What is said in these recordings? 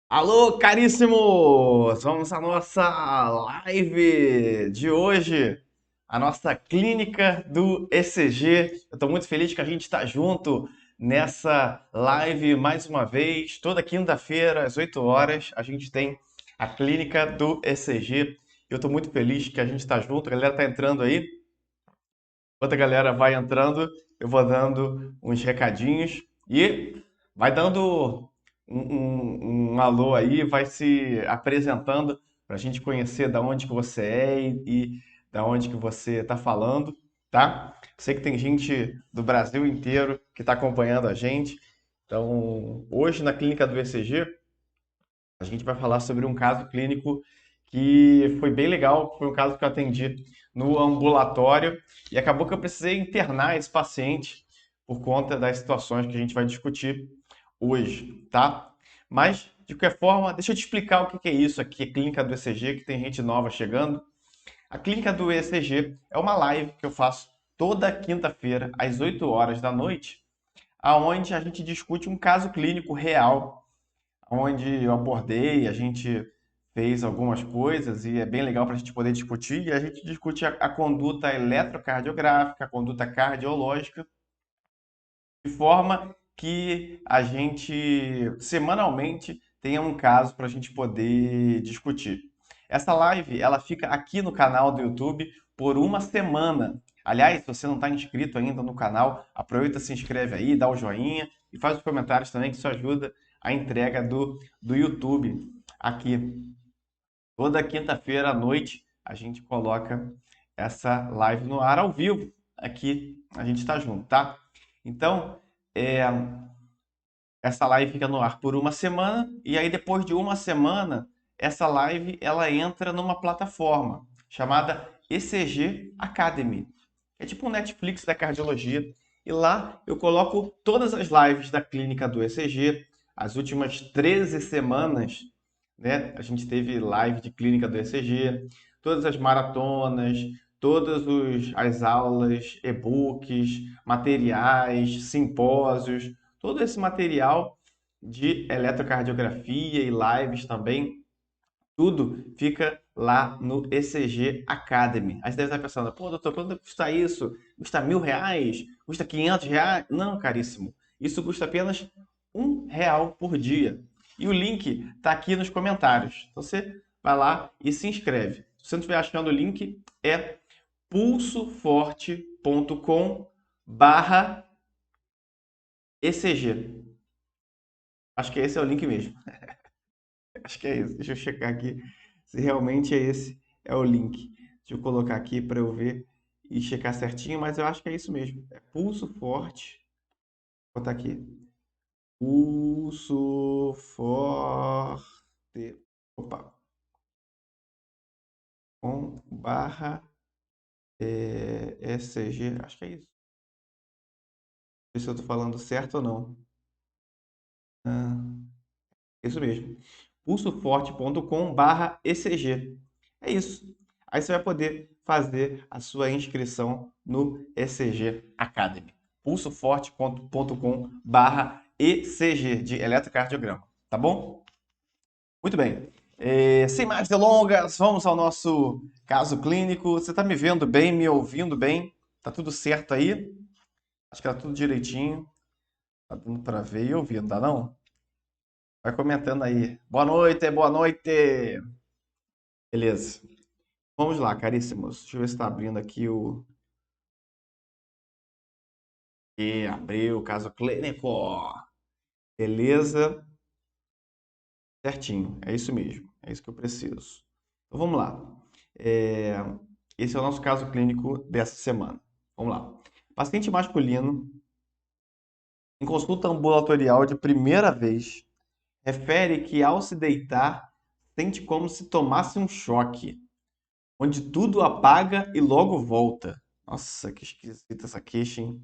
Alô, caríssimos! Vamos à nossa live de hoje, a nossa clínica do ECG. Eu estou muito feliz que a gente está junto nessa live mais uma vez. Toda quinta-feira, às 8 horas, a gente tem a clínica do ECG. Eu estou muito feliz que a gente está junto. A galera está entrando aí. Enquanto a galera vai entrando, eu vou dando uns recadinhos e vai dando um alô aí, vai se apresentando para a gente conhecer da onde que você é e da onde que você está falando, tá? Sei que tem gente do Brasil inteiro que está acompanhando a gente. Então, hoje na clínica do ECG, a gente vai falar sobre um caso clínico que foi bem legal. Foi um caso que eu atendi no ambulatório e acabou que eu precisei internar esse paciente por conta das situações que a gente vai discutir hoje, tá? Mas, de qualquer forma, deixa eu te explicar o que que é isso aqui, a clínica do ECG, que tem gente nova chegando. A clínica do ECG é uma live que eu faço toda quinta-feira, às 8 horas da noite, aonde a gente discute um caso clínico real onde eu abordei, a gente fez algumas coisas e é bem legal para a gente poder discutir. E a gente discute a conduta eletrocardiográfica, a conduta cardiológica, de forma que a gente semanalmente tenha um caso para a gente poder discutir. Essa live ela fica aqui no canal do YouTube por uma semana. Aliás, se você não está inscrito ainda no canal, aproveita, se inscreve aí, dá o joinha e faz os comentários também, que isso ajuda a entrega do YouTube aqui. Toda quinta-feira à noite a gente coloca essa live no ar ao vivo. Aqui a gente está junto, tá? Então, é, essa live fica no ar por uma semana e aí depois de uma semana essa live ela entra numa plataforma chamada ECG Academy. É tipo um Netflix da cardiologia e lá eu coloco todas as lives da clínica do ECG. As últimas 13 semanas, né, a gente teve live de clínica do ECG, todas as maratonas, as aulas, e-books, materiais, simpósios, todo esse material de eletrocardiografia e lives também, tudo fica lá no ECG Academy. Aí você deve estar pensando, pô, doutor, quanto custa isso? Custa R$ 1.000? Custa R$ 500? Não, caríssimo. Isso custa apenas R$ 1 por dia. E o link está aqui nos comentários. Então você vai lá e se inscreve. Se você não estiver achando o link, é pulsoforte.com barra ECG. Acho que esse é o link mesmo. Acho que é isso. Deixa eu checar aqui se realmente é esse é o link. Deixa eu colocar aqui para eu ver e checar certinho, mas eu acho que é isso mesmo. É Pulso Forte. Vou botar aqui. Pulso Forte. Opa. Com barra ECG. Acho que é isso. Não sei se eu estou falando certo ou não. Ah, isso mesmo. Pulsoforte.com barra ECG. É isso. Aí você vai poder fazer a sua inscrição no ECG Academy. Pulsoforte.com barra ECG, de eletrocardiograma. Tá bom? Muito bem. Sem mais delongas, vamos ao nosso caso clínico. Você está me vendo bem, me ouvindo bem? Tá tudo certo aí? Acho que tá tudo direitinho. Tá dando para ver e ouvir, não tá não? Vai comentando aí. Boa noite, boa noite. Beleza. Vamos lá, caríssimos. Deixa eu ver se está abrindo aqui o. E abriu o caso clínico. Beleza. Certinho. É isso mesmo. É isso que eu preciso. Então vamos lá. É, Esse é o nosso caso clínico dessa semana. Vamos lá. Paciente masculino em consulta ambulatorial de primeira vez refere que ao se deitar sente como se tomasse um choque, onde tudo apaga e logo volta. Nossa, que esquisita essa queixa, hein?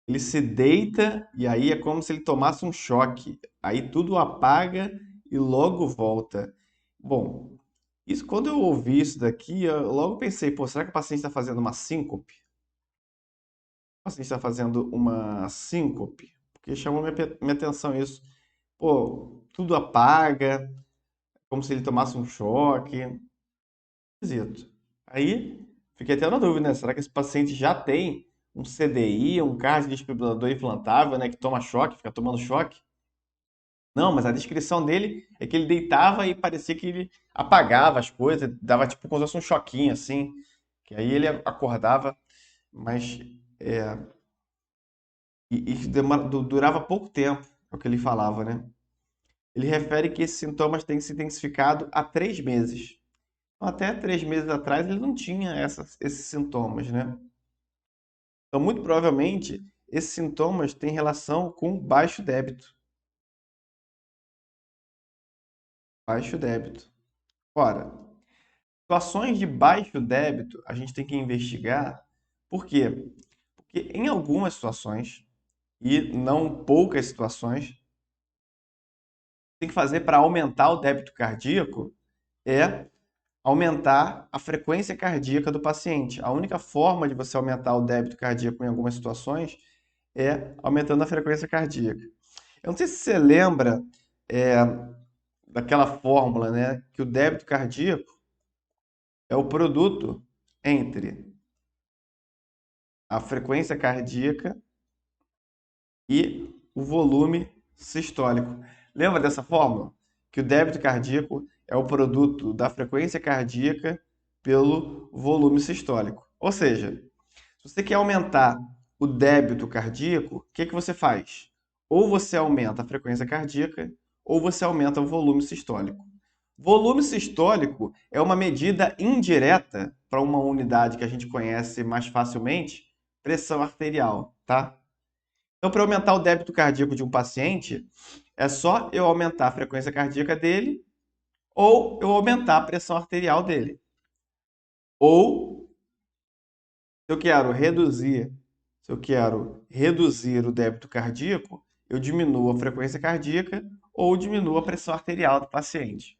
Ele se deita e aí é como se ele tomasse um choque. Aí tudo apaga e logo volta. Bom, isso quando eu ouvi isso daqui, eu logo pensei, pô, será que o paciente está fazendo uma síncope? O paciente está fazendo uma síncope? Porque chamou minha atenção isso. Pô, tudo apaga, como se ele tomasse um choque. Esquisito. Aí, fiquei até na dúvida, né? Será que esse paciente já tem um CDI, um cardiodesfibrilador implantável, né? Que toma choque, fica tomando choque? Não, mas a descrição dele é que ele deitava e parecia que ele apagava as coisas, dava tipo como se fosse um choquinho, assim. Que aí ele acordava, mas durava pouco tempo, é o que ele falava, né? Ele refere que esses sintomas têm se intensificado há 3 meses. Então, até 3 meses atrás ele não tinha esses sintomas, né? Então, muito provavelmente, esses sintomas têm relação com baixo débito. Baixo débito. Ora, situações de baixo débito a gente tem que investigar. Por quê? Porque em algumas situações, e não poucas situações, tem que fazer para aumentar o débito cardíaco é aumentar a frequência cardíaca do paciente. A única forma de você aumentar o débito cardíaco em algumas situações é aumentando a frequência cardíaca. Eu não sei se você lembra é, daquela fórmula, né, que o débito cardíaco é o produto entre a frequência cardíaca e o volume sistólico. Lembra dessa fórmula? Que o débito cardíaco é o produto da frequência cardíaca pelo volume sistólico. Ou seja, se você quer aumentar o débito cardíaco, o que que você faz? Ou você aumenta a frequência cardíaca, ou você aumenta o volume sistólico. Volume sistólico é uma medida indireta para uma unidade que a gente conhece mais facilmente, pressão arterial, tá? Então, para aumentar o débito cardíaco de um paciente, é só eu aumentar a frequência cardíaca dele ou eu aumentar a pressão arterial dele. Ou, se eu quero reduzir o débito cardíaco, eu diminuo a frequência cardíaca ou diminuo a pressão arterial do paciente.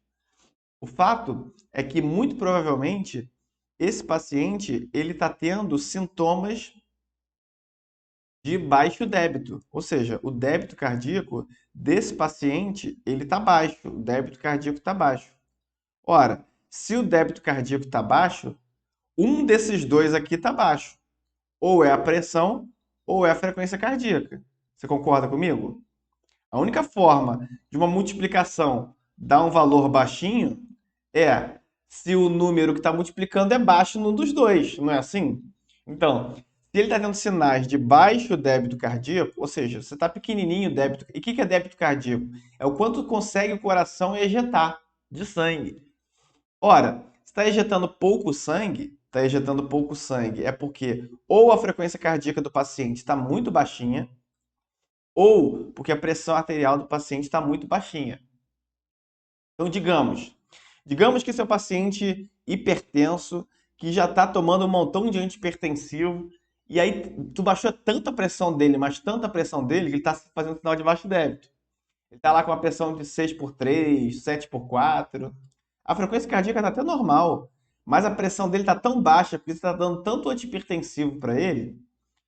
O fato é que, muito provavelmente, esse paciente ele está tendo sintomas de baixo débito, ou seja, o débito cardíaco desse paciente ele está baixo, o débito cardíaco está baixo. Ora, se o débito cardíaco está baixo, um desses dois aqui está baixo, ou é a pressão ou é a frequência cardíaca. Você concorda comigo? A única forma de uma multiplicação dar um valor baixinho é se o número que está multiplicando é baixo num dos dois, não é assim? Então, se ele está tendo sinais de baixo débito cardíaco, ou seja, você está pequenininho o débito. E o que é débito cardíaco? É o quanto consegue o coração ejetar de sangue. Ora, se está ejetando pouco sangue, é porque ou a frequência cardíaca do paciente está muito baixinha, ou porque a pressão arterial do paciente está muito baixinha. Então, digamos que seu paciente hipertenso, que já está tomando um montão de antihipertensivo, e aí tu baixou tanta pressão dele, mas tanta pressão dele, que ele está fazendo sinal de baixo débito. Ele está lá com uma pressão de 6/3, 7/4. A frequência cardíaca está até normal, mas a pressão dele está tão baixa, porque você está dando tanto antihipertensivo para ele,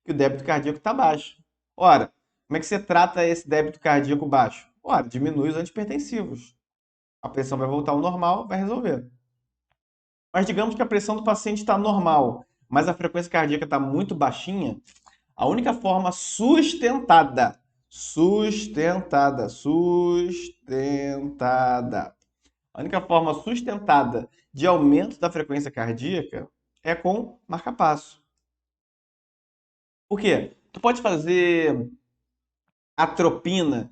que o débito cardíaco está baixo. Ora, como é que você trata esse débito cardíaco baixo? Ora, diminui os antihipertensivos. A pressão vai voltar ao normal, vai resolver. Mas digamos que a pressão do paciente está normal, mas a frequência cardíaca está muito baixinha. A única forma sustentada. A única forma sustentada de aumento da frequência cardíaca é com marca-passo. Por quê? Tu pode fazer atropina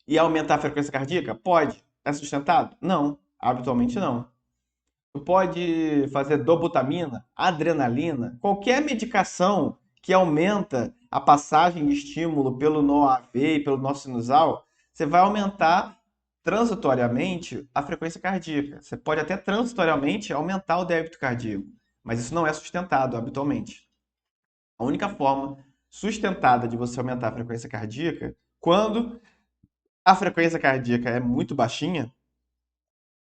e aumentar a frequência cardíaca? Pode. É sustentado? Não, habitualmente não. Tu pode fazer dobutamina, adrenalina, qualquer medicação que aumenta a passagem de estímulo pelo nó AV e pelo nó sinusal, você vai aumentar transitoriamente a frequência cardíaca. Você pode até transitoriamente aumentar o débito cardíaco, mas isso não é sustentado habitualmente. A única forma sustentada de você aumentar a frequência cardíaca, quando a frequência cardíaca é muito baixinha,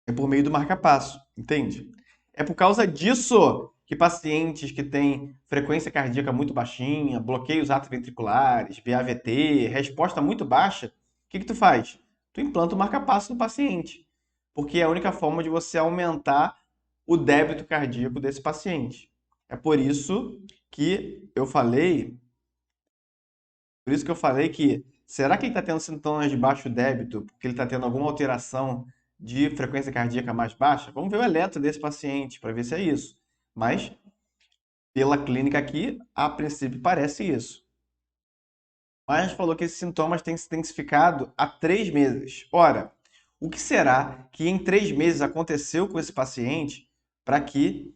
é por meio do marca-passo, entende? É por causa disso que pacientes que têm frequência cardíaca muito baixinha, bloqueios atrioventriculares, VAVT, resposta muito baixa, o que que tu faz? tu implanta o marca-passo no paciente, porque é a única forma de você aumentar o débito cardíaco desse paciente. É que eu falei, por isso que eu falei que será que ele está tendo sintomas de baixo débito, porque ele está tendo alguma alteração de frequência cardíaca mais baixa? Vamos ver o eletro desse paciente para ver se é isso. Mas pela clínica aqui, a princípio parece isso. Mas falou que esses sintomas têm se intensificado há 3 meses. Ora, o que será que em 3 meses aconteceu com esse paciente para que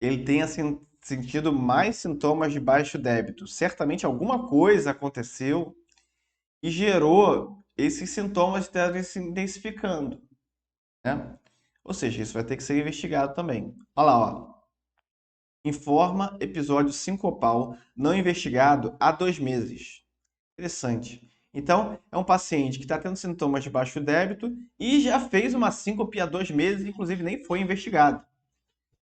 ele tenha sentido mais sintomas de baixo débito? Certamente alguma coisa aconteceu e gerou esses sintomas estarem se intensificando, né? Ou seja, isso vai ter que ser investigado também. Olha lá, ó. Informa episódio sincopal não investigado há 2 meses. Interessante. Então, é um paciente que está tendo sintomas de baixo débito e já fez uma síncope há 2 meses, inclusive nem foi investigado.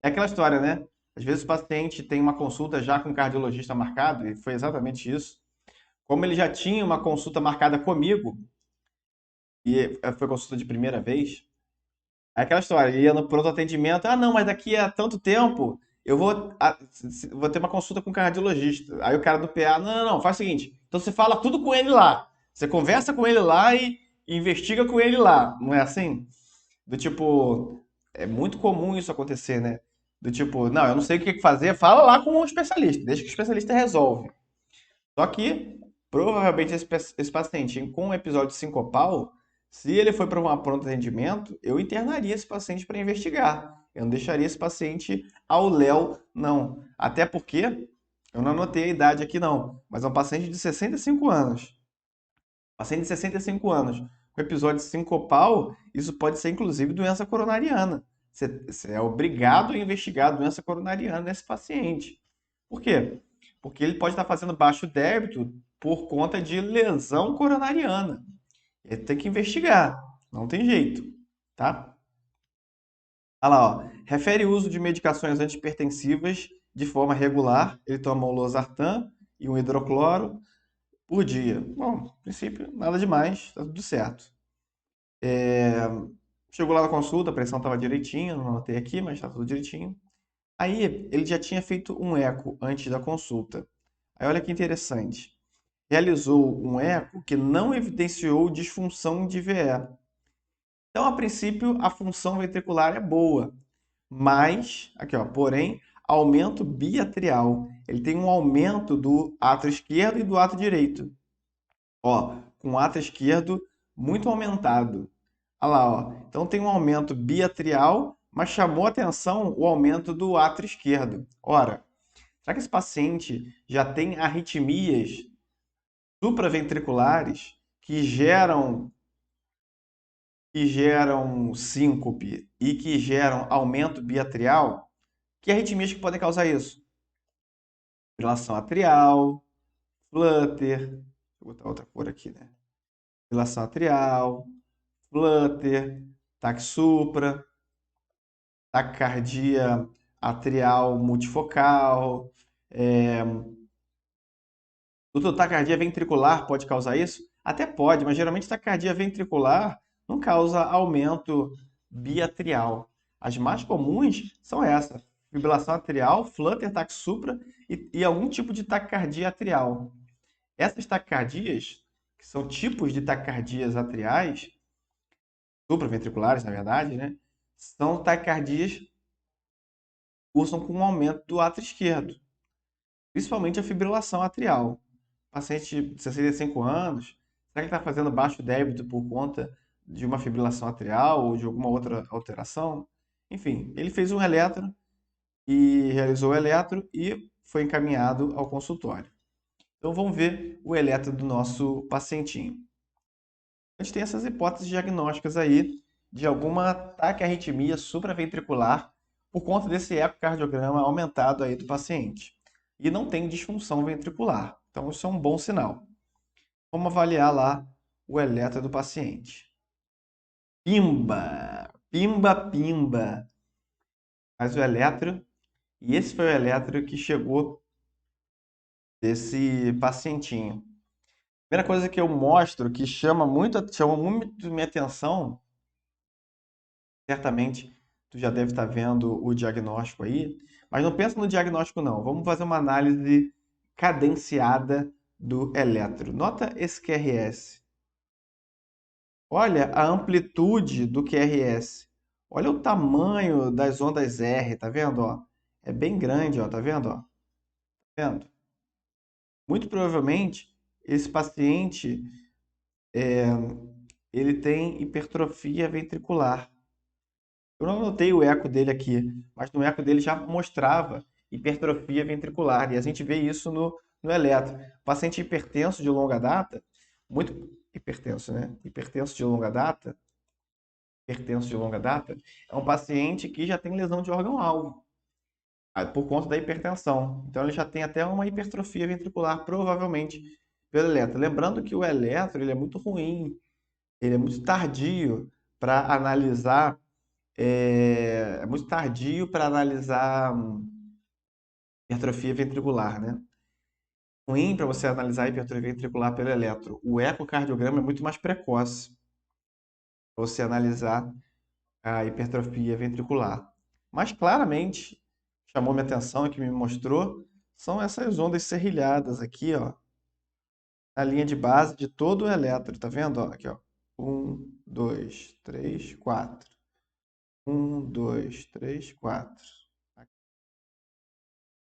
É aquela história, né? Às vezes o paciente tem uma consulta já com o cardiologista marcado, e foi exatamente isso. Como ele já tinha uma consulta marcada comigo, e foi consulta de primeira vez, é aquela história, ele ia no pronto atendimento, ah, não, mas daqui a tanto tempo eu vou ter uma consulta com o cardiologista. Aí o cara do PA, não, não, não, faz o seguinte, então você fala tudo com ele lá. Você conversa com ele lá e investiga com ele lá. Não é assim? Do tipo, é muito comum isso acontecer, né? Do tipo, não, eu não sei o que fazer, fala lá com o especialista, deixa que o especialista resolve. Só que, provavelmente, esse paciente com um episódio sincopal, se ele foi para um pronto atendimento, eu internaria esse paciente para investigar. Eu não deixaria esse paciente ao léu, não. Até porque, eu não anotei a idade aqui, não, mas é um paciente de 65 anos. Paciente de 65 anos com episódio sincopal, isso pode ser inclusive doença coronariana. Você é obrigado a investigar a doença coronariana nesse paciente. Por quê? Porque ele pode estar fazendo baixo débito por conta de lesão coronariana. Ele tem que investigar, não tem jeito, tá? Olha lá, ó. Refere o uso de medicações antihipertensivas de forma regular. Ele toma um losartan e um hidrocloro por dia. Bom, no princípio, nada demais, tá tudo certo. Chegou lá na consulta, a pressão estava direitinho, não anotei aqui, mas está tudo direitinho. Aí ele já tinha feito um eco antes da consulta. Aí olha que interessante. Realizou um eco que não evidenciou disfunção de VE. Então, a princípio, a função ventricular é boa, mas, aqui ó, porém, aumento biatrial. Ele tem um aumento do átrio esquerdo e do átrio direito. Ó, com o átrio esquerdo muito aumentado. Olha lá, ó. Então tem um aumento biatrial, mas chamou atenção o aumento do átrio esquerdo. Ora, será que esse paciente já tem arritmias supraventriculares que geram síncope e que geram aumento biatrial? Que arritmias que podem causar isso? Fibrilação atrial, flutter, vou botar outra cor aqui, né? Fibrilação atrial, flutter, TAC supra, taquicardia atrial multifocal. É... Doutor, taquicardia ventricular pode causar isso? Até pode, mas geralmente taquicardia ventricular não causa aumento biatrial. As mais comuns são essas: fibrilação atrial, flutter, TAC supra e algum tipo de taquicardia atrial. Essas taquicardias, que são tipos de taquicardias atriais, supraventriculares, na verdade, né? São taquicardias cursam com um aumento do átrio esquerdo, principalmente a fibrilação atrial. Paciente de 65 anos, será que está fazendo baixo débito por conta de uma fibrilação atrial ou de alguma outra alteração? Enfim, ele fez um eletro e realizou o eletro e foi encaminhado ao consultório. Então vamos ver o eletro do nosso pacientinho. A gente tem essas hipóteses diagnósticas aí de alguma taquiarritmia supraventricular por conta desse ecocardiograma aumentado aí do paciente. E não tem disfunção ventricular. Então isso é um bom sinal. Vamos avaliar lá o eletro do paciente. Pimba! Pimba, pimba! Faz o eletro. E esse foi o eletro que chegou desse pacientinho. Primeira coisa que eu mostro que chama muito minha atenção, certamente tu já deve estar vendo o diagnóstico aí, mas não pensa no diagnóstico não. Vamos fazer uma análise cadenciada do elétron. Nota esse QRS. Olha a amplitude do QRS. Olha o tamanho das ondas R, tá vendo, ó? É bem grande, ó, tá vendo, ó? Tá vendo? Muito provavelmente esse paciente ele tem hipertrofia ventricular. Eu não anotei o eco dele aqui, mas no eco dele já mostrava hipertrofia ventricular. E a gente vê isso no eletro. Paciente hipertenso de longa data, muito hipertenso, né? Hipertenso de longa data, é um paciente que já tem lesão de órgão-alvo, por conta da hipertensão. Então ele já tem até uma hipertrofia ventricular, provavelmente pelo eletro. Lembrando que o eletro ele é muito ruim, ele é muito tardio para analisar muito tardio para analisar hipertrofia ventricular, né? Ruim para você analisar a hipertrofia ventricular pelo eletro. O ecocardiograma é muito mais precoce para você analisar a hipertrofia ventricular. Mas claramente chamou minha atenção e que me mostrou são essas ondas serrilhadas aqui, ó, na linha de base de todo o eletro, tá vendo? Ó, aqui, ó. 1, 2, 3, 4. 1, 2, 3, 4.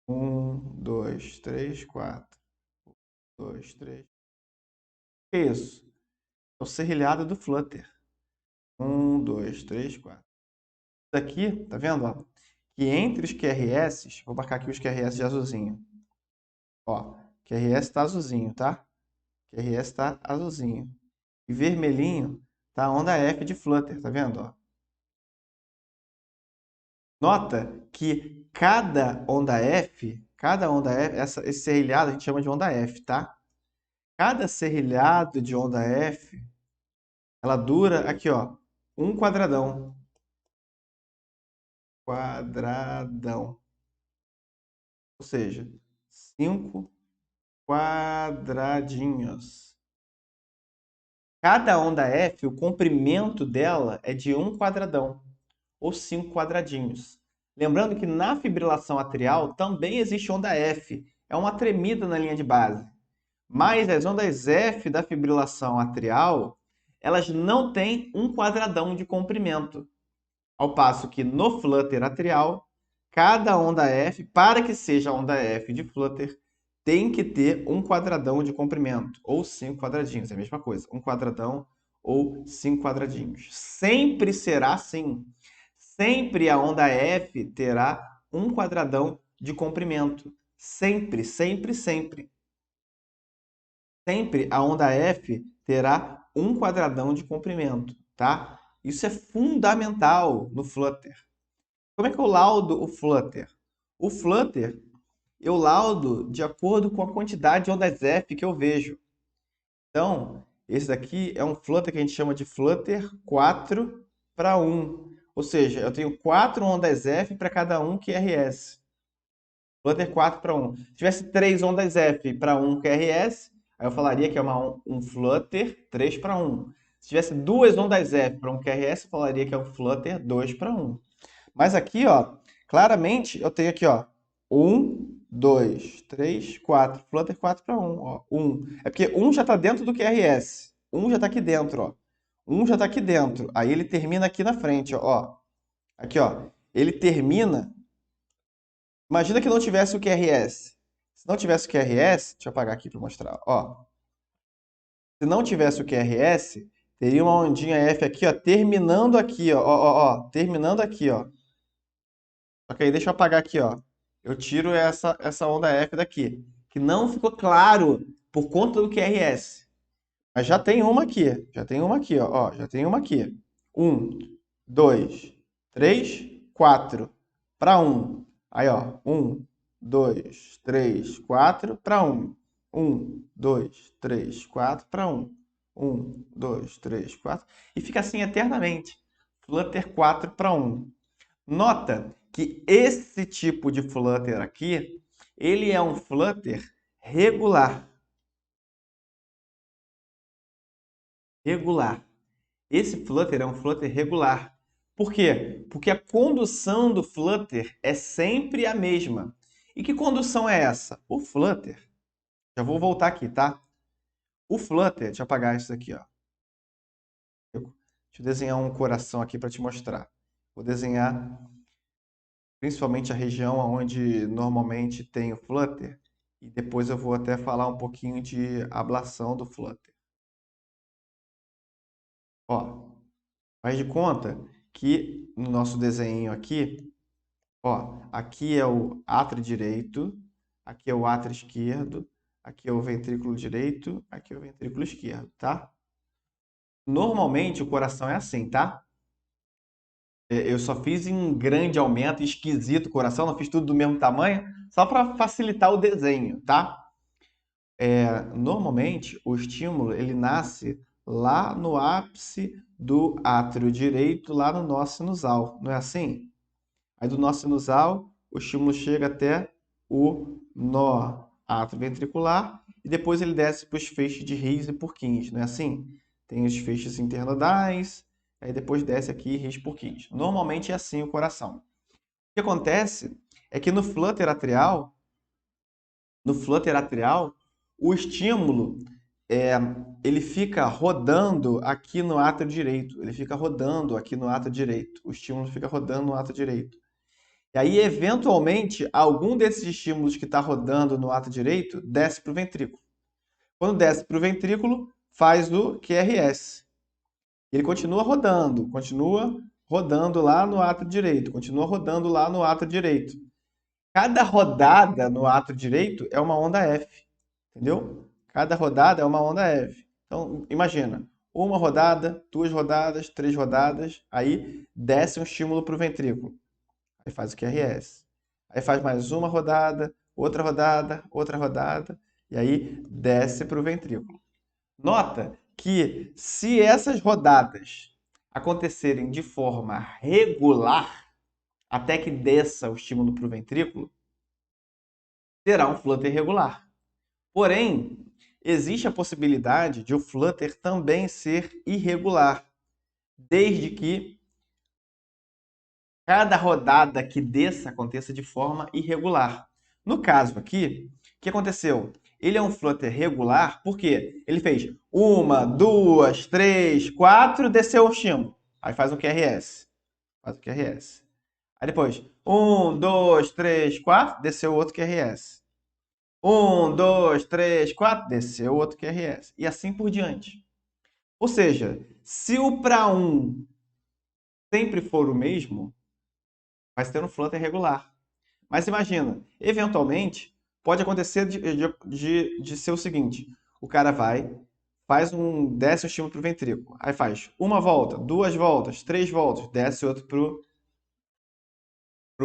1, 2, 3, 4. 2, 3. Que é isso? É o serrilhado do Flutter. 1, 2, 3, 4. Isso aqui, tá vendo? Ó? Que entre os QRS, vou marcar aqui os QRS de azulzinho. Ó, QRS tá azulzinho, tá? QRS tá azulzinho. E vermelhinho tá a onda F de Flutter, tá vendo? Ó? Nota que cada onda F, esse serrilhado a gente chama de onda F, tá? Cada serrilhado de onda F, ela dura aqui, ó, um quadradão. Quadradão. Ou seja, 5 quadradinhos. Cada onda F, o comprimento dela é de um quadradão, ou 5 quadradinhos. Lembrando que na fibrilação atrial também existe onda F, é uma tremida na linha de base. Mas as ondas F da fibrilação atrial, elas não têm um quadradão de comprimento. Ao passo que no flutter atrial, cada onda F, para que seja onda F de flutter, tem que ter um quadradão de comprimento, ou 5 quadradinhos, é a mesma coisa, um quadradão ou 5 quadradinhos. Sempre será assim. Sempre a onda F terá um quadradão de comprimento. Sempre, sempre, sempre. Sempre a onda F terá um quadradão de comprimento, tá? Isso é fundamental no Flutter. Como é que eu laudo o Flutter? O Flutter eu laudo de acordo com a quantidade de ondas F que eu vejo. Então, esse daqui é um Flutter que a gente chama de Flutter 4 para 1. Ou seja, eu tenho 4 ondas F para cada um QRS. Flutter 4 para 1. Se tivesse 3 ondas F para 1 QRS, aí eu falaria que é um Flutter 3 para 1. Se tivesse 2 ondas F para 1 QRS, eu falaria que é um Flutter 2 para 1. Mas aqui, ó, claramente eu tenho aqui, ó, 1, 2, 3, 4. Flutter 4 para 1, ó. 1. É porque 1 já está dentro do QRS. 1 já está aqui dentro, ó. 1 já está aqui dentro. Aí ele termina aqui na frente, ó. Aqui, ó. Ele termina. Imagina que não tivesse o QRS. Se não tivesse o QRS, deixa eu apagar aqui para mostrar, ó. Se não tivesse o QRS, teria uma ondinha F aqui, ó, terminando aqui, ó, terminando aqui, ó. Só que aí deixa eu apagar aqui, ó. Eu tiro essa onda F daqui, que não ficou claro por conta do QRS. Mas já tem uma aqui, ó, já tem uma aqui. 1, 2, 3, 4 para 1. Aí, ó, 1, 2, 3, 4 para 1. 1, 2, 3, 4 para 1. 1, 2, 3, 4. E fica assim eternamente. Flutter 4 para 1. Nota que esse tipo de flutter aqui, ele é um flutter regular. regular. Esse flutter é um flutter regular. Por quê? Porque a condução do flutter é sempre a mesma. E que condução é essa? O flutter, já vou voltar aqui, tá? O flutter, deixa eu apagar isso aqui, ó. Deixa eu desenhar um coração aqui para te mostrar. Vou desenhar principalmente a região onde normalmente tem o flutter. E depois eu vou até falar um pouquinho de ablação do flutter. Ó, faz de conta que no nosso desenho aqui, ó, aqui é o átrio direito, aqui é o átrio esquerdo, aqui é o ventrículo direito, aqui é o ventrículo esquerdo, tá? Normalmente o coração é assim, tá? Eu só fiz em grande aumento, esquisito o coração, não fiz tudo do mesmo tamanho, só para facilitar o desenho, tá? Normalmente o estímulo ele nasce lá no ápice do átrio direito, lá no nó sinusal, não é assim? Aí do nó sinusal, o estímulo chega até o nó atrioventricular e depois ele desce para os feixes de His e Purkinje, não é assim? Tem os feixes internodais, aí depois desce aqui His e Purkinje. Normalmente é assim o coração. O que acontece é que no flutter atrial, o estímulo é, ele fica rodando aqui no átrio direito. Ele fica rodando aqui no átrio direito. O estímulo fica rodando no átrio direito. E aí, eventualmente, algum desses estímulos que está rodando no átrio direito desce para o ventrículo. Quando desce para o ventrículo, faz o QRS. Ele continua rodando lá no átrio direito, continua rodando lá no átrio direito. Cada rodada no átrio direito é uma onda F, entendeu? Cada rodada é uma onda F. Então, imagina, uma rodada, duas rodadas, três rodadas, aí desce um estímulo para o ventrículo. Aí faz o QRS. Aí faz mais uma rodada, outra rodada, e aí desce para o ventrículo. Nota que se essas rodadas acontecerem de forma regular, até que desça o estímulo para o ventrículo, será um flutter regular. Porém, existe a possibilidade de o flutter também ser irregular, desde que cada rodada que desça aconteça de forma irregular. No caso aqui, o que aconteceu? Ele é um flutter regular porque ele fez uma, duas, três, quatro, desceu o estímulo. Aí faz um QRS. Faz o QRS. Aí depois, um, dois, três, quatro, desceu outro QRS. Um, dois, três, quatro, desceu outro QRS. E assim por diante. Ou seja, se o para um sempre for o mesmo, vai ser um flutter regular. Mas imagina, eventualmente, pode acontecer de ser o seguinte: o cara desce o estímulo para o ventrículo, aí faz uma volta, duas voltas, três voltas, desce outro para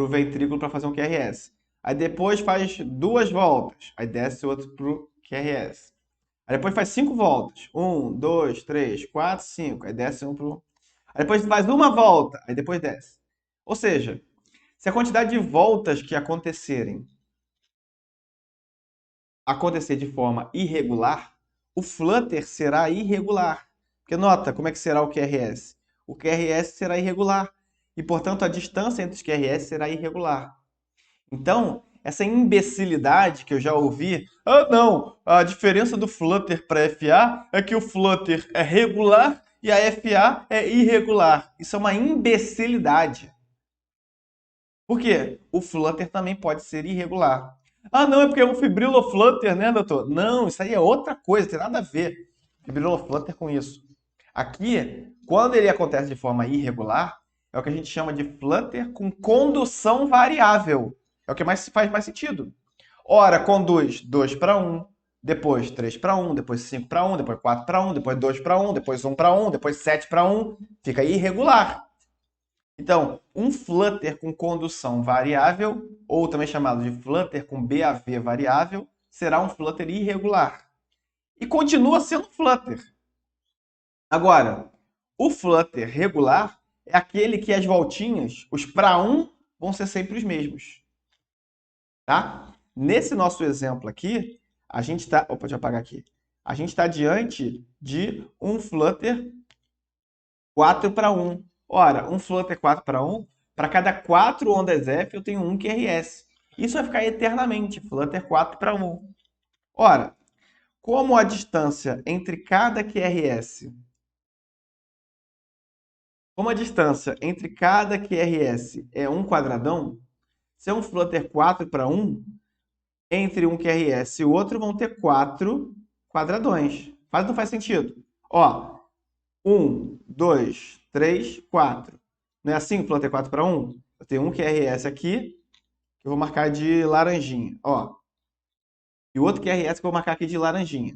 o ventrículo para fazer um QRS. Aí depois faz duas voltas, aí desce outro para o QRS. Aí depois faz cinco voltas, um, dois, três, quatro, cinco, aí desce um para o. Aí depois faz uma volta, aí depois desce. Ou seja, se a quantidade de voltas que acontecer de forma irregular, o flutter será irregular. Porque nota como é que será o QRS? O QRS será irregular e, portanto, a distância entre os QRS será irregular. Então, essa imbecilidade que eu já ouvi, não, a diferença do flutter para FA é que o flutter é regular e a FA é irregular. Isso é uma imbecilidade. Por quê? O flutter também pode ser irregular. Não, é porque é um fibriloflutter, né, doutor? Não, isso aí é outra coisa, tem nada a ver. Fibriloflutter com isso. Aqui, quando ele acontece de forma irregular, é o que a gente chama de flutter com condução variável. É o que faz mais sentido. Ora, conduz 2 para 1, depois 3 para 1, depois 5 para 1, depois 4 para 1, depois 2 para 1, depois 1 para 1, depois 7 para 1. Fica irregular. Então, um flutter com condução variável, ou também chamado de flutter com BAV variável, será um flutter irregular. E continua sendo flutter. Agora, o flutter regular é aquele que as voltinhas, os para um, vão ser sempre os mesmos. Tá? Nesse nosso exemplo aqui, a gente está. Opa, deixa eu apagar aqui. A gente está diante de um flutter 4:1. Ora, um flutter 4:1, para cada 4 ondas F eu tenho um QRS. Isso vai ficar eternamente, flutter 4:1. Ora, como a distância entre cada QRS, como a distância entre cada QRS é um quadradão, se é um flutter 4:1, entre um QRS e o outro vão ter 4 quadradões. Faz ou não faz sentido? Ó, 1, 2, 3, 4. Não é assim o flutter 4:1? Eu tenho um QRS aqui, que eu vou marcar de laranjinha. Ó, e o outro QRS que eu vou marcar aqui de laranjinha.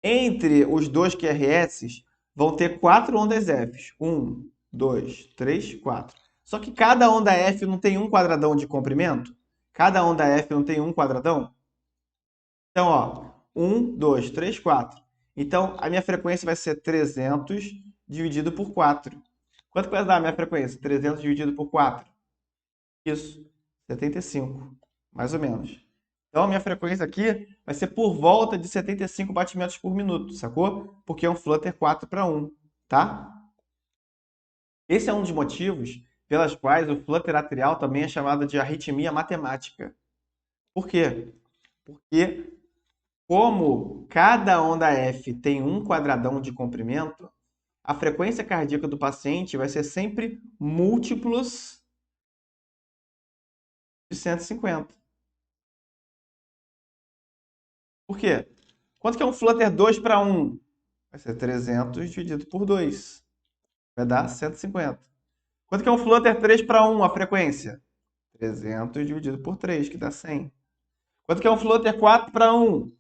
Entre os dois QRS vão ter 4 ondas F. 1, 2, 3, 4. Só que cada onda F não tem um quadradão de comprimento? Cada onda F não tem um quadradão? Então, ó, 1, 2, 3, 4. Então, a minha frequência vai ser 300 dividido por 4. Quanto que vai dar a minha frequência? 300 dividido por 4. Isso, 75, mais ou menos. Então, a minha frequência aqui vai ser por volta de 75 batimentos por minuto, sacou? Porque é um flutter 4:1, tá? Esse é um dos motivos pelas quais o flutter atrial também é chamado de arritmia matemática. Por quê? Porque como cada onda F tem um quadradão de comprimento, a frequência cardíaca do paciente vai ser sempre múltiplos de 150. Por quê? Quanto que é um flutter 2:1? Vai ser 300 dividido por 2. Vai dar 150. Quanto que é um flutter 3:1 a frequência? 300 dividido por 3, que dá 100. Quanto que é um flutter 4:1?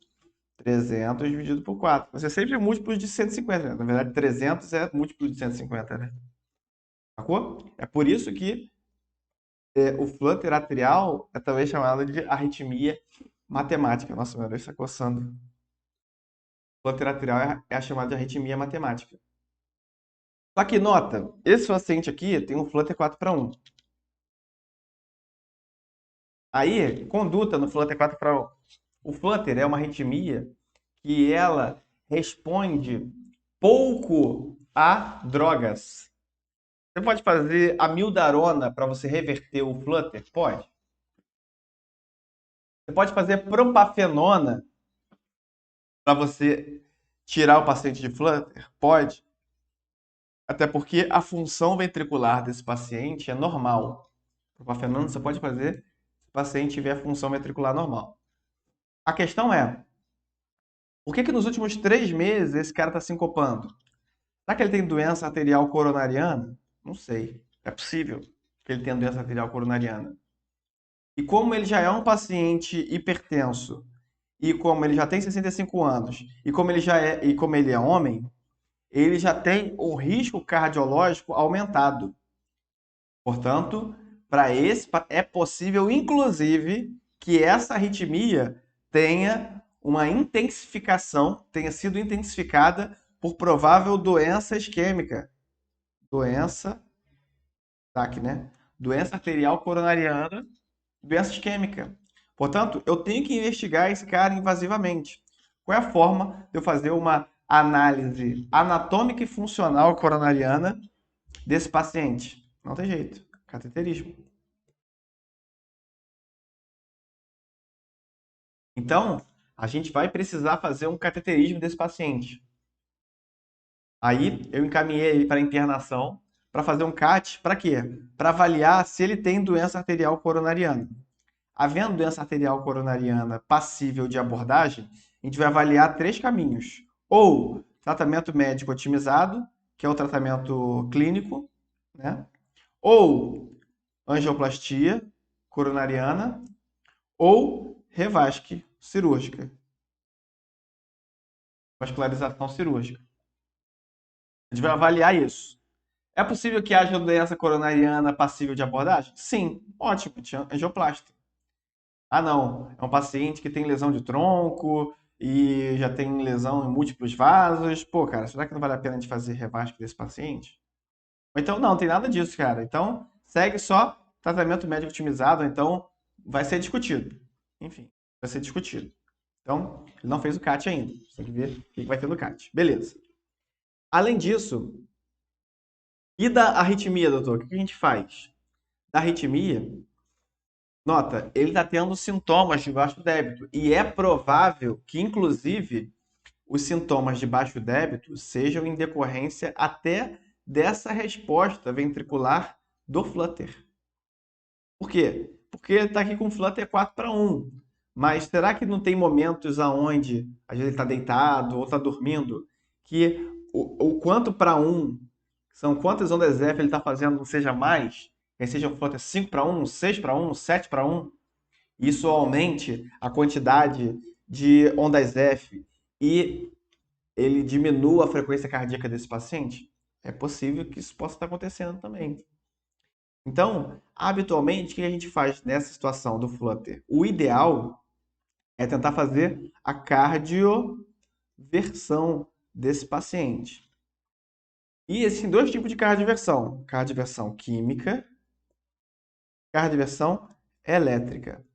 300 dividido por 4. Vai ser sempre múltiplos de 150, né? Na verdade, 300 é múltiplo de 150, né? Sacou? É por isso que o flutter atrial é também chamado de arritmia matemática. Nossa, meu Deus, está coçando. O flutter atrial é chamado de arritmia matemática. Só que nota, esse paciente aqui tem um flutter 4:1. Aí, conduta no flutter 4:1. O flutter é uma arritmia que ela responde pouco a drogas. Você pode fazer amiodarona para você reverter o flutter? Pode. Você pode fazer propafenona para você tirar o paciente de flutter? Pode. Até porque a função ventricular desse paciente é normal. Propafenona você pode fazer se o paciente tiver a função ventricular normal. A questão é, por que nos últimos 3 meses esse cara está sincopando? Será que ele tem doença arterial coronariana? Não sei. É possível que ele tenha doença arterial coronariana. E como ele já é um paciente hipertenso, e como ele já tem 65 anos, e como ele é homem, ele já tem o risco cardiológico aumentado. Portanto, para esse é possível, inclusive, que essa arritmia tenha uma intensificação, tenha sido intensificada por provável doença isquêmica. Doença, tá aqui, né? Doença arterial coronariana, doença isquêmica. Portanto, eu tenho que investigar esse cara invasivamente. Qual é a forma de eu fazer uma análise anatômica e funcional coronariana desse paciente? Não tem jeito. Cateterismo. Então, a gente vai precisar fazer um cateterismo desse paciente. Aí, eu encaminhei ele para internação para fazer um CAT, para quê? Para avaliar se ele tem doença arterial coronariana. Havendo doença arterial coronariana passível de abordagem, a gente vai avaliar 3 caminhos. Ou tratamento médico otimizado, que é o tratamento clínico, né? Ou angioplastia coronariana, ou revasc cirúrgica, vascularização cirúrgica. A gente vai avaliar isso. É possível que haja doença coronariana passível de abordagem? Sim, ótimo, angioplastia. Ah, não, é um paciente que tem lesão de tronco e já tem lesão em múltiplos vasos. Pô, cara, será que não vale a pena a gente fazer revasc desse paciente? Ou então, não, tem nada disso, cara. Então, segue só tratamento médico otimizado, então vai ser discutido. Enfim, vai ser discutido. Então, ele não fez o CAT ainda. Você tem que ver o que vai ter no CAT. Beleza. Além disso, e da arritmia, doutor? O que a gente faz? Da arritmia, nota, ele está tendo sintomas de baixo débito. E é provável que, inclusive, os sintomas de baixo débito sejam em decorrência até dessa resposta ventricular do flutter. Por quê? Porque está aqui com o flutter 4:1. Mas será que não tem momentos aonde às vezes ele está deitado ou está dormindo que o quanto para um são quantas ondas F ele está fazendo não seja mais, que aí seja um flutter 5:1, 6:1, 7:1, isso aumente a quantidade de ondas F e ele diminua a frequência cardíaca desse paciente? É possível que isso possa estar acontecendo também. Então, habitualmente, o que a gente faz nessa situação do flutter? O ideal é tentar fazer a cardioversão desse paciente. E existem dois tipos de cardioversão: cardioversão química, cardioversão elétrica.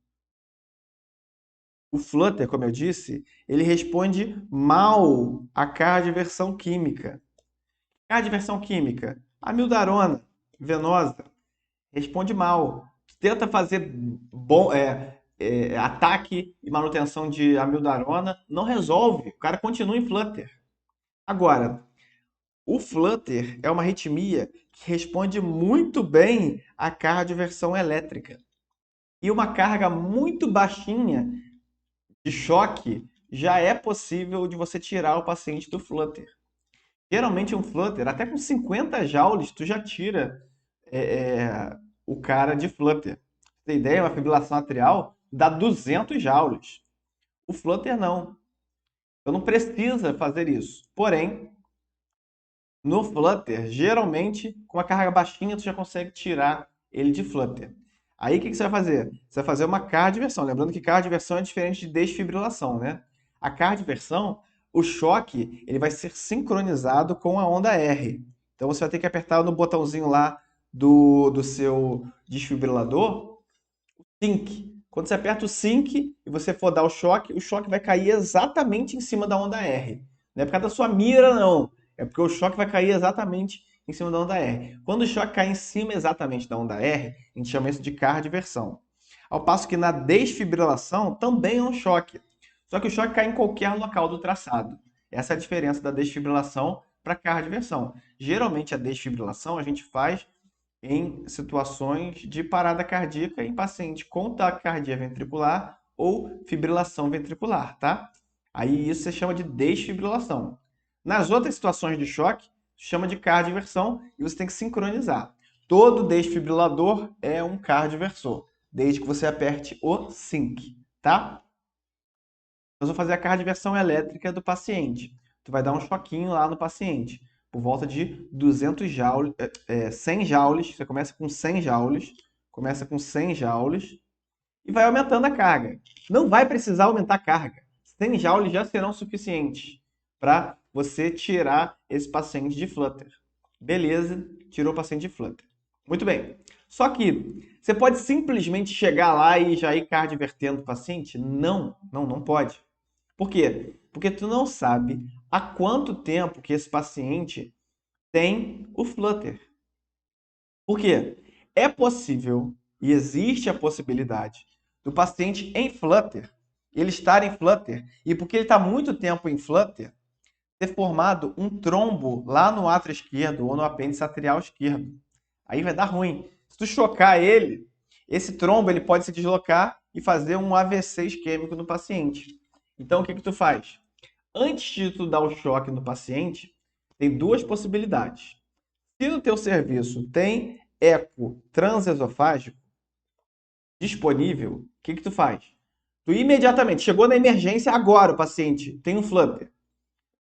O flutter, como eu disse, ele responde mal à cardioversão química. Cardioversão química, amiodarona venosa, responde mal. Tenta fazer ataque e manutenção de amiodarona, não resolve. O cara continua em flutter. Agora, o flutter é uma arritmia que responde muito bem à cardioversão elétrica. E uma carga muito baixinha de choque já é possível de você tirar o paciente do flutter. Geralmente um flutter, até com 50 joules, tu já tira o cara de flutter. Pra você ter ideia, uma fibrilação atrial dá 200 joules. O flutter não. Então não precisa fazer isso. Porém, no flutter, geralmente, com uma carga baixinha, tu já consegue tirar ele de flutter. Aí o que você vai fazer? Você vai fazer uma cardioversão. Lembrando que cardioversão é diferente de desfibrilação, né? A cardioversão, o choque, ele vai ser sincronizado com a onda R. Então você vai ter que apertar no botãozinho lá do seu desfibrilador, sync. Quando você aperta o sync e você for dar o choque vai cair exatamente em cima da onda R. Não é por causa da sua mira, não. É porque o choque vai cair exatamente em cima da onda R. Quando o choque cai em cima exatamente da onda R, a gente chama isso de cardioversão. Ao passo que na desfibrilação também é um choque. Só que o choque cai em qualquer local do traçado. Essa é a diferença da desfibrilação para a cardioversão. Geralmente a desfibrilação a gente faz em situações de parada cardíaca em paciente com taquicardia ventricular ou fibrilação ventricular, tá? Aí isso se chama de desfibrilação. Nas outras situações de choque, chama de cardioversão e você tem que sincronizar. Todo desfibrilador é um cardioversor, desde que você aperte o sync, tá? Nós vamos fazer a cardioversão elétrica do paciente. Tu vai dar um choquinho lá no paciente, por volta de 200 joules, 100 joules. Você começa com 100 joules, e vai aumentando a carga. Não vai precisar aumentar a carga. 100 joules já serão suficientes para você tirar esse paciente de flutter. Beleza, tirou o paciente de flutter. Muito bem. Só que você pode simplesmente chegar lá e já ir cardiovertendo o paciente? Não, não pode. Por quê? Porque tu não sabe há quanto tempo que esse paciente tem o flutter. Por quê? É possível e existe a possibilidade do paciente em flutter, ele estar em flutter, e porque ele está muito tempo em flutter, ter formado um trombo lá no átrio esquerdo ou no apêndice atrial esquerdo. Aí vai dar ruim. Se tu chocar ele, esse trombo ele pode se deslocar e fazer um AVC isquêmico no paciente. Então o que tu faz? Antes de tu dar o choque no paciente, tem duas possibilidades. Se no teu serviço tem eco transesofágico disponível, o que tu faz? Tu imediatamente, chegou na emergência agora o paciente, tem um flutter.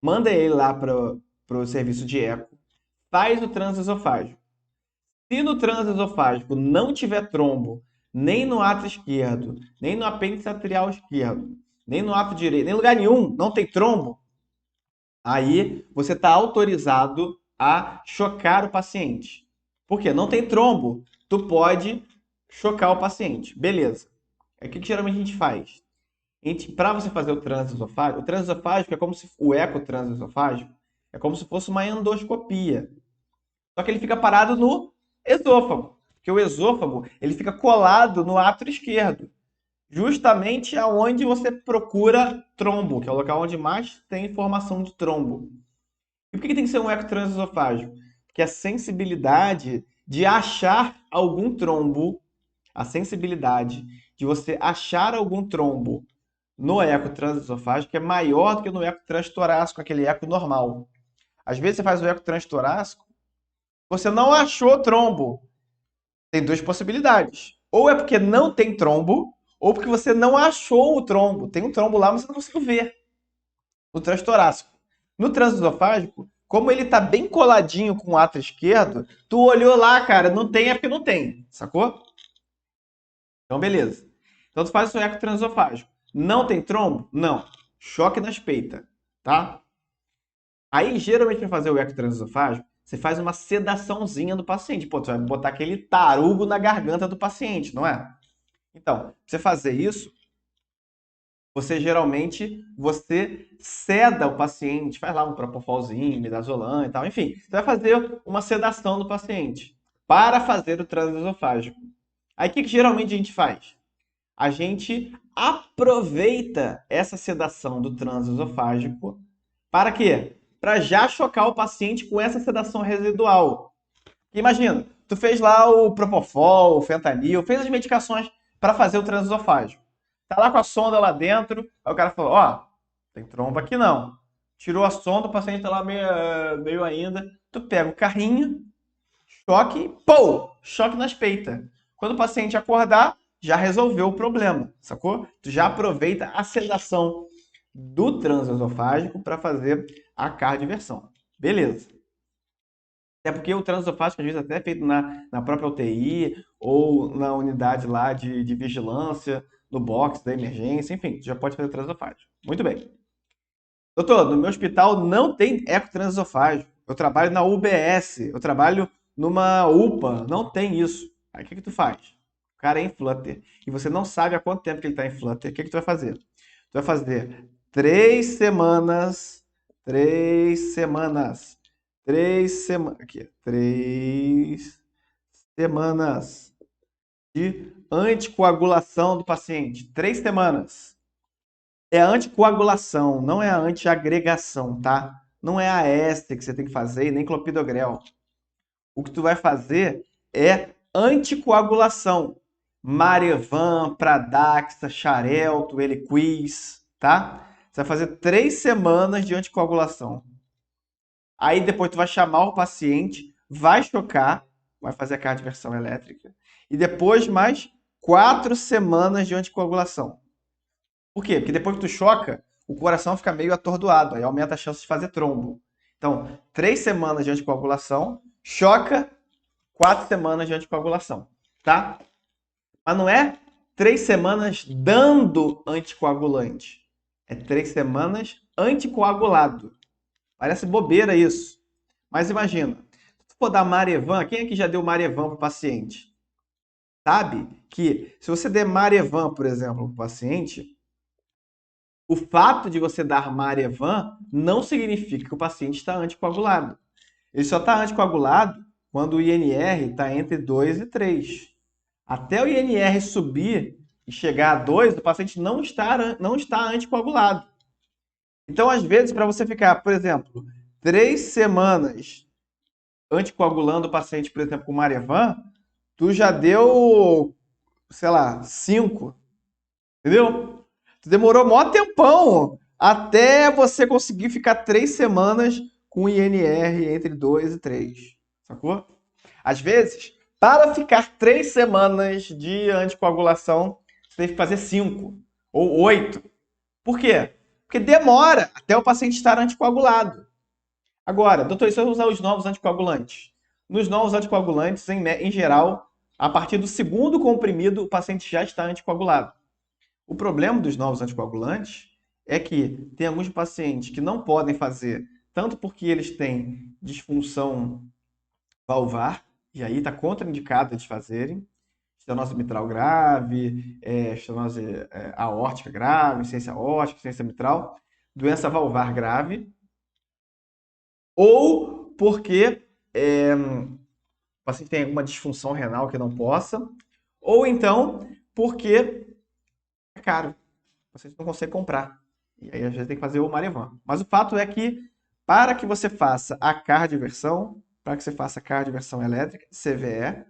Manda ele lá para o serviço de eco, faz o transesofágico. Se no transesofágico não tiver trombo, nem no átrio esquerdo, nem no apêndice atrial esquerdo, nem no átrio direito, nem em lugar nenhum, não tem trombo, aí você está autorizado a chocar o paciente. Por quê? Não tem trombo. Tu pode chocar o paciente. Beleza. Aí o que geralmente a gente faz? Para você fazer o transesofágico é como se o eco transesofágico é como se fosse uma endoscopia. Só que ele fica parado no esôfago, porque o esôfago ele fica colado no átrio esquerdo, justamente aonde você procura trombo, que é o local onde mais tem formação de trombo. E por que tem que ser um eco transesofágico? Porque a sensibilidade de achar algum trombo, a sensibilidade de você achar algum trombo no eco transesofágico é maior do que no eco transtorácico, aquele eco normal. Às vezes você faz o eco transtorácico, você não achou trombo. Tem duas possibilidades. Ou é porque não tem trombo, ou porque você não achou o trombo. Tem um trombo lá, mas você não conseguiu ver. No transtorácico. No transesofágico, como ele tá bem coladinho com o átrio esquerdo, tu olhou lá, cara, não tem, é porque não tem. Sacou? Então, beleza. Então, tu faz o seu eco transesofágico. Não tem trombo? Não. Choque nas peitas, tá? Aí, geralmente, para fazer o eco transesofágico, você faz uma sedaçãozinha do paciente. Pô, tu vai botar aquele tarugo na garganta do paciente, não é? Então, pra você fazer isso, você seda o paciente, faz lá um propofolzinho, midazolam e tal, enfim, você vai fazer uma sedação do paciente para fazer o transesofágico. Aí o que geralmente a gente faz? A gente aproveita essa sedação do transesofágico para quê? Para já chocar o paciente com essa sedação residual. Imagina, tu fez lá o Propofol, o Fentanil, fez as medicações para fazer o transesofágico. Tá lá com a sonda lá dentro, aí o cara falou, ó, tem tromba aqui não. Tirou a sonda, o paciente tá lá meio ainda. Tu pega o carrinho, choque, pô, choque nas peitas. Quando o paciente acordar, já resolveu o problema, sacou? Tu já aproveita a sedação do transesofágico para fazer a cardioversão. Beleza. Até porque o transesofágico, às vezes, até é feito na própria UTI ou na unidade lá de vigilância, no box da emergência, enfim, já pode fazer transesofágico. Muito bem. Doutor, no meu hospital não tem eco transesofágico. Eu trabalho na UBS, eu trabalho numa UPA, não tem isso. Aí o que que tu faz? O cara é em flutter e você não sabe há quanto tempo que ele está em flutter. O que que tu vai fazer? Tu vai fazer 3 semanas, 3 semanas, 3 semanas, aqui, 3 semanas de anticoagulação do paciente. 3 semanas. É a anticoagulação, não é a antiagregação, tá? Não é a éster que você tem que fazer, e nem clopidogrel. O que tu vai fazer é anticoagulação. Marevan, Pradaxa, Xarelto, Eliquis, tá? Você vai fazer 3 semanas de anticoagulação. Aí depois tu vai chamar o paciente, vai chocar, vai fazer a cardioversão elétrica. E depois mais 4 semanas de anticoagulação. Por quê? Porque depois que tu choca, o coração fica meio atordoado, aí aumenta a chance de fazer trombo. Então, 3 semanas de anticoagulação, choca, 4 semanas de anticoagulação, tá? Mas não é 3 semanas dando anticoagulante. É 3 semanas anticoagulado. Parece bobeira isso. Mas imagina, se tu for dar Marevan, quem aqui já deu Marevan para o paciente? Sabe que se você der Marevan, por exemplo, para o paciente, o fato de você dar Marevan não significa que o paciente está anticoagulado. Ele só está anticoagulado quando o INR está entre 2 e 3. Até o INR subir e chegar a 2, o paciente não está anticoagulado. Então, às vezes, para você ficar, por exemplo, 3 semanas anticoagulando o paciente, por exemplo, com Marevan, tu já deu, sei lá, 5, entendeu? Tu demorou mó tempão até você conseguir ficar 3 semanas com INR entre 2 e 3. Sacou? Às vezes, para ficar 3 semanas de anticoagulação, você tem que fazer 5 ou 8. Por quê? Porque demora até o paciente estar anticoagulado. Agora, doutor, e se eu usar os novos anticoagulantes? Nos novos anticoagulantes, em geral, a partir do segundo comprimido, o paciente já está anticoagulado. O problema dos novos anticoagulantes é que tem alguns pacientes que não podem fazer, tanto porque eles têm disfunção valvar, e aí está contraindicado de fazerem. estenose mitral grave, estenose aórtica grave, insuficiência aórtica, insuficiência mitral, doença valvar grave, ou porque o paciente tem alguma disfunção renal que não possa, ou então porque é caro, o paciente não consegue comprar. E aí a gente tem que fazer o Marevan. Mas o fato é que para que você faça a cardioversão, para que você faça a cardioversão elétrica, CVE,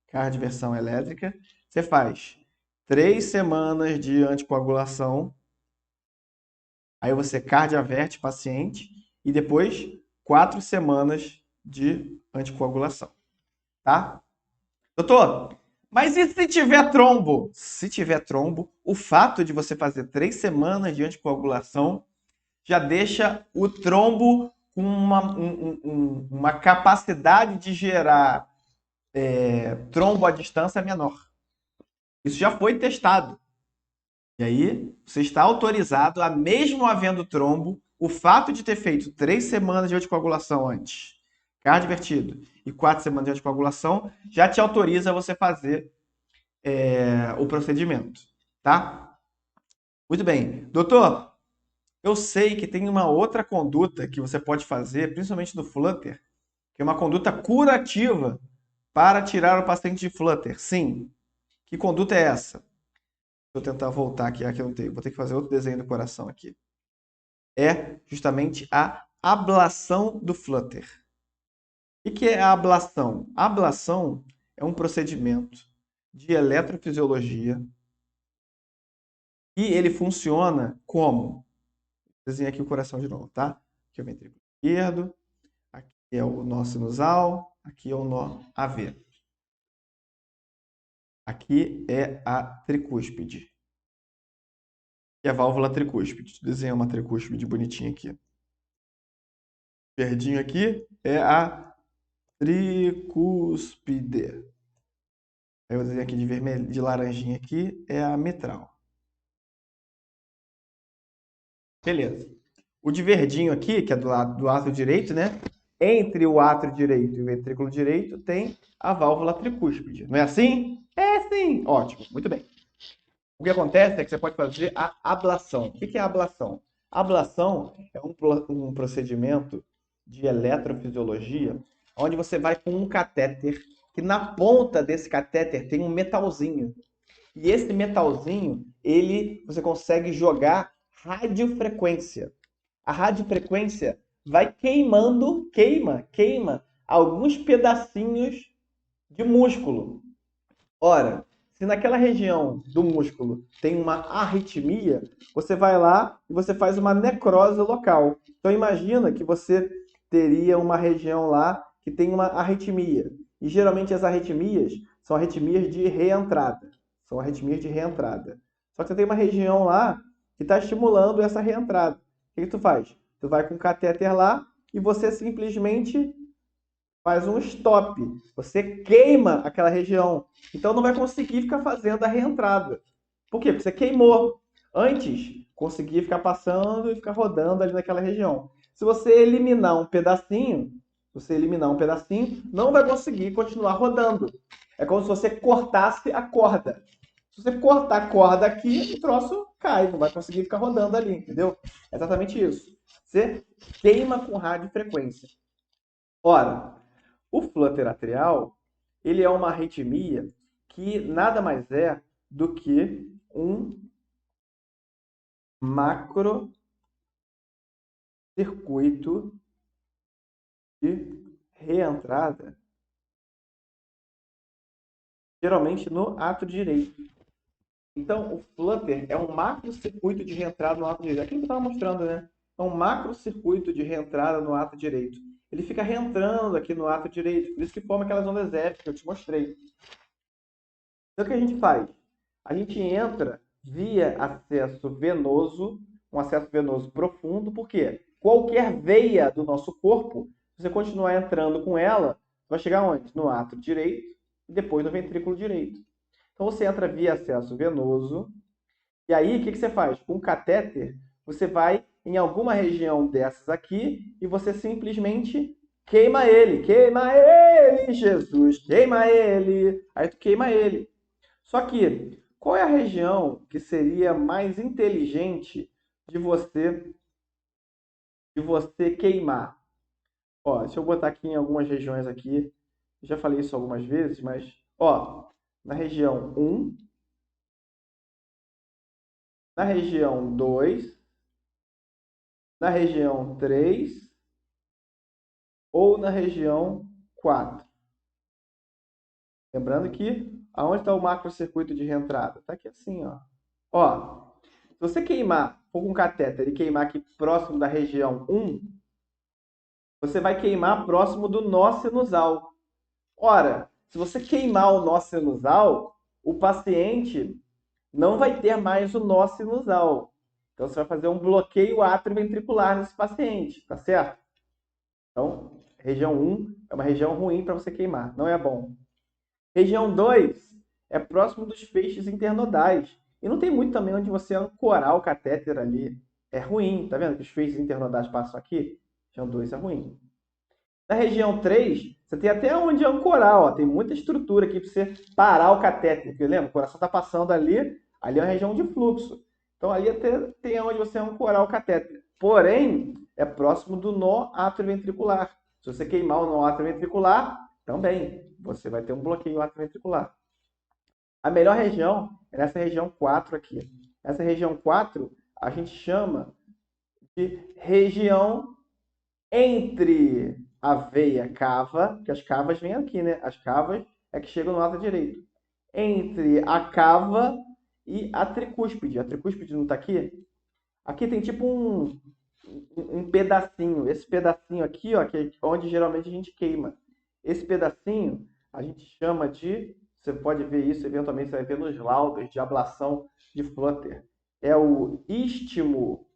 cardioversão elétrica, você faz 3 semanas de anticoagulação, aí você cardiaverte o paciente e depois 4 semanas de anticoagulação, tá? Doutor, mas e se tiver trombo? Se tiver trombo, o fato de você fazer 3 semanas de anticoagulação já deixa o trombo com uma capacidade de gerar trombo à distância menor. Isso já foi testado. E aí, você está autorizado a, mesmo havendo trombo, o fato de ter feito 3 semanas de anticoagulação antes, cardiovertido, e 4 semanas de anticoagulação, já te autoriza a você fazer o procedimento, tá? Muito bem. Doutor, eu sei que tem uma outra conduta que você pode fazer, principalmente no Flutter, que é uma conduta curativa para tirar o paciente de Flutter. Sim. Que conduta é essa? Vou tentar voltar aqui, eu não tenho. Vou ter que fazer outro desenho do coração aqui. É justamente a ablação do Flutter. O que é a ablação? A ablação é um procedimento de eletrofisiologia e ele funciona como? Desenho aqui o coração de novo, tá? Aqui é o ventrículo esquerdo, aqui é o nó sinusal, aqui é o nó AV. Aqui é a tricúspide. E a válvula tricúspide. Desenhar uma tricúspide bonitinha aqui. Verdinho aqui é a tricúspide. Aí eu desenho aqui de vermelho, de laranjinha aqui é a mitral. Beleza. O de verdinho aqui, que é do lado do átrio direito, né? Entre o átrio direito e o ventrículo direito tem a válvula tricúspide. Não é assim? É sim. Ótimo, muito bem. O que acontece é que você pode fazer a ablação. O que é a ablação? A ablação é um procedimento de eletrofisiologia onde você vai com um catéter que na ponta desse catéter tem um metalzinho. E esse metalzinho, você consegue jogar radiofrequência. A radiofrequência vai queima alguns pedacinhos de músculo. Ora, se naquela região do músculo tem uma arritmia, você vai lá e você faz uma necrose local. Então imagina que você teria uma região lá que tem uma arritmia. E geralmente as arritmias são arritmias de reentrada. São arritmias de reentrada. Só que você tem uma região lá que está estimulando essa reentrada. O que tu faz? Tu vai com o catéter lá e você simplesmente faz um stop. Você queima aquela região. Então não vai conseguir ficar fazendo a reentrada. Por quê? Porque você queimou. Antes, conseguia ficar passando e ficar rodando ali naquela região. Se você eliminar um pedacinho, não vai conseguir continuar rodando. É como se você cortasse a corda. Se você cortar a corda aqui, o troço cai, não vai conseguir ficar rodando ali, entendeu? É exatamente isso. Você queima com radiofrequência. Ora, o flutter atrial, ele é uma arritmia que nada mais é do que um macrocircuito de reentrada, geralmente no ato direito. Então, o flutter é um macrocircuito de reentrada no ato direito. Aquilo que eu estava mostrando, né? É um macrocircuito de reentrada no ato direito. Ele fica reentrando aqui no ato direito, por isso que forma aquelas ondas F que eu te mostrei. Então, o que a gente faz? A gente entra via acesso venoso, um acesso venoso profundo, porque qualquer veia do nosso corpo, se você continuar entrando com ela, vai chegar onde? No átrio direito e depois no ventrículo direito. Então, você entra via acesso venoso, e aí, o que você faz? Com o catéter, você vai em alguma região dessas aqui e você simplesmente queima ele, Jesus, queima ele. Aí tu queima ele. Só que, qual é a região que seria mais inteligente de você queimar? Ó, deixa eu botar aqui em algumas regiões aqui. Já falei isso algumas vezes, mas ó, na região um, na região 2, na região 3 ou na região 4. Lembrando que aonde está o macrocircuito de reentrada? Está aqui assim, ó. Ó, se você queimar, for com catéter e queimar aqui próximo da região um, você vai queimar próximo do nó sinusal. Ora, se você queimar o nó sinusal, o paciente não vai ter mais o nó sinusal. Então você vai fazer um bloqueio atrioventricular nesse paciente, tá certo? Então, região um é uma região ruim para você queimar, não é bom. Região 2 é próximo dos feixes internodais. E não tem muito também onde você ancorar o catéter ali. É ruim, tá vendo que os feixes internodais passam aqui? Região 2 é ruim. Na região 3, você tem até onde ancorar, ó. Tem muita estrutura aqui para você parar o catéter. Porque lembra, o coração está passando ali, ali é uma região de fluxo. Então ali até tem onde você ancorar o catéter. Porém, é próximo do nó atrioventricular. Se você queimar o nó atrioventricular, também você vai ter um bloqueio atrioventricular. A melhor região é nessa região 4 aqui. Essa região 4 a gente chama de região entre a veia cava, que as cavas vêm aqui, né? As cavas é que chegam no lado direito. Entre a cava e a tricúspide. A tricúspide não está aqui? Aqui tem tipo um pedacinho. Esse pedacinho aqui, ó, que é onde geralmente a gente queima. Esse pedacinho a gente chama de. Você pode ver isso, eventualmente você vai ver nos laudos de ablação de Flutter. É o istmo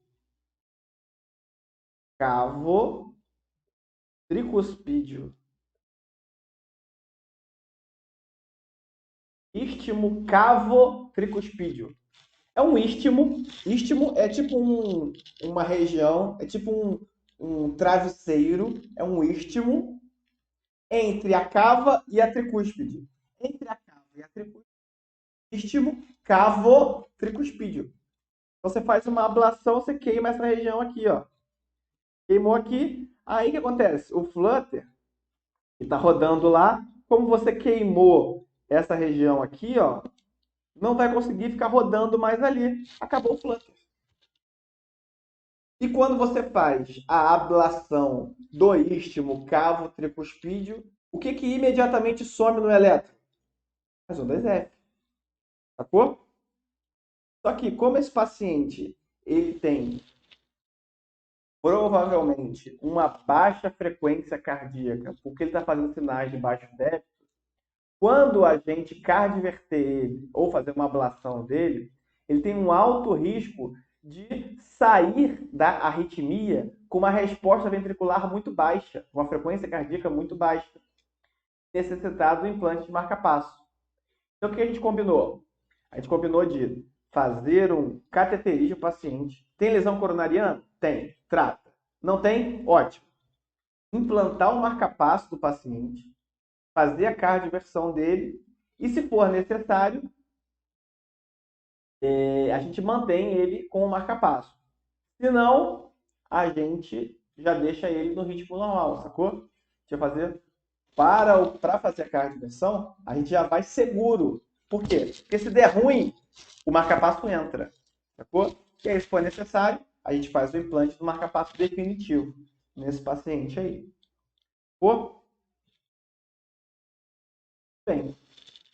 cavo tricuspídeo. Istmo cavo tricuspídeo. É um istmo. Istmo é tipo uma região, é tipo um travesseiro, é um istmo entre a cava e a tricúspide. Entre a cava e a tricúspide, istmo cavo tricuspídeo. Então você faz uma ablação, você queima essa região aqui, ó. Queimou aqui, aí o que acontece? O Flutter, que está rodando lá, como você queimou essa região aqui, ó, não vai conseguir ficar rodando mais ali. Acabou o Flutter. E quando você faz a ablação do istmo cavo tricuspídeo, o que imediatamente some no elétron? As ondas F. Sacou? Só que como esse paciente ele tem provavelmente uma baixa frequência cardíaca, porque ele está fazendo sinais de baixo débito, quando a gente cardioverter ele ou fazer uma ablação dele, ele tem um alto risco de sair da arritmia com uma resposta ventricular muito baixa, uma frequência cardíaca muito baixa, necessitado do implante de marca-passo. Então, o que a gente combinou? A gente combinou de fazer um cateterismo paciente. Tem lesão coronariana? Tem. Trata. Não tem? Ótimo. Implantar o marca-passo do paciente, fazer a cardioversão dele e, se for necessário, a gente mantém ele com o marca-passo. Se não, a gente já deixa ele no ritmo normal, sacou? Deixa eu fazer para fazer a cardioversão, a gente já vai seguro. Por quê? Porque se der ruim, o marca-passo entra, sacou? E aí, se for necessário, a gente faz o implante do marca-passo definitivo nesse paciente aí. Sacou? Bem,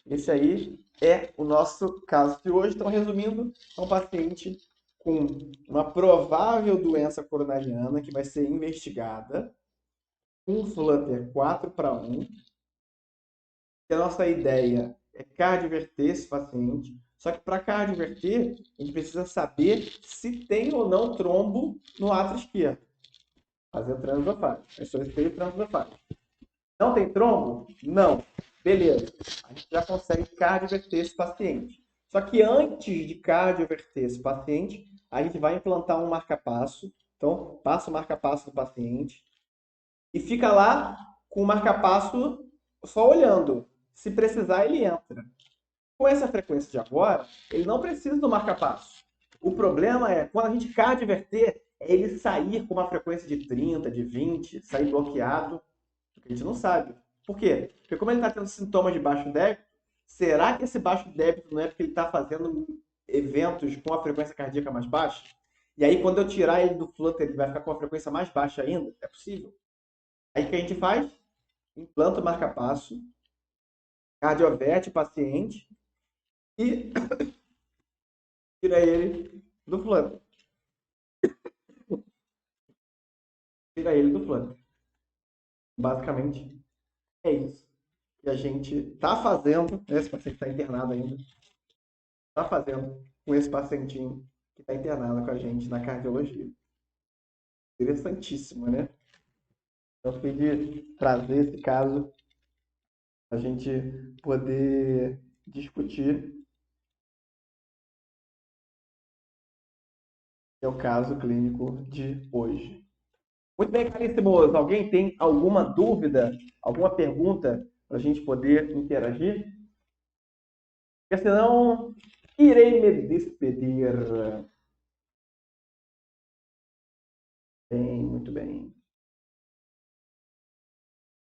esse aí é o nosso caso de hoje. Então, resumindo, é um paciente com uma provável doença coronariana que vai ser investigada, um Flutter 4:1. A nossa ideia é cardioverter esse paciente. Só que para cardioverter, a gente precisa saber se tem ou não trombo no átrio esquerdo. Fazer o transesofágico. É só esse transesofágico. Não tem trombo? Não. Beleza. A gente já consegue cardioverter esse paciente. Só que antes de cardioverter esse paciente, a gente vai implantar um marca-passo. Então, passa o marca-passo do paciente e fica lá com o marca-passo só olhando. Se precisar, ele entra. Com essa frequência de agora, ele não precisa do marca-passo. O problema é quando a gente cardioverter, é ele sair com uma frequência de 30, de 20, sair bloqueado, que a gente não sabe. Por quê? Porque como ele está tendo sintomas de baixo débito, será que esse baixo débito não é porque ele está fazendo eventos com a frequência cardíaca mais baixa? E aí, quando eu tirar ele do flutter, ele vai ficar com a frequência mais baixa ainda? É possível. Aí o que a gente faz? Implanta o marca-passo, cardioverte o paciente e tira ele do flutter. Tira ele do flutter. Basicamente, é isso que a gente está fazendo. Esse paciente está internado ainda. Está fazendo com esse pacientinho que está internado com a gente na cardiologia. Interessantíssimo, né? Eu fui de trazer esse caso a gente poder discutir, que é o caso clínico de hoje. Muito bem, caríssimos. Alguém tem alguma dúvida, alguma pergunta para a gente poder interagir? Porque senão irei me despedir. Bem, muito bem.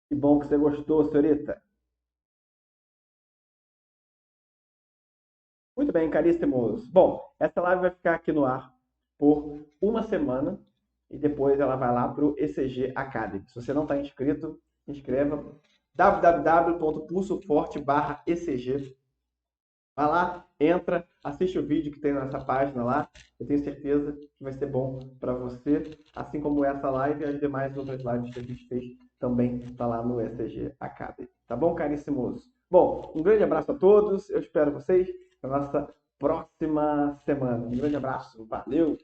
Que bom que você gostou, senhorita. Muito bem, caríssimos. Bom, essa live vai ficar aqui no ar por uma semana e depois ela vai lá para o ECG Academy. Se você não está inscrito, inscreva www.pulsoforte/ECG. Vai lá, entra, assiste o vídeo que tem nessa página lá. Eu tenho certeza que vai ser bom para você, assim como essa live e as demais outras lives que a gente fez também está lá no ECG Academy. Tá bom, caríssimos? Bom, um grande abraço a todos. Eu espero vocês na nossa próxima semana. Um grande abraço. Valeu!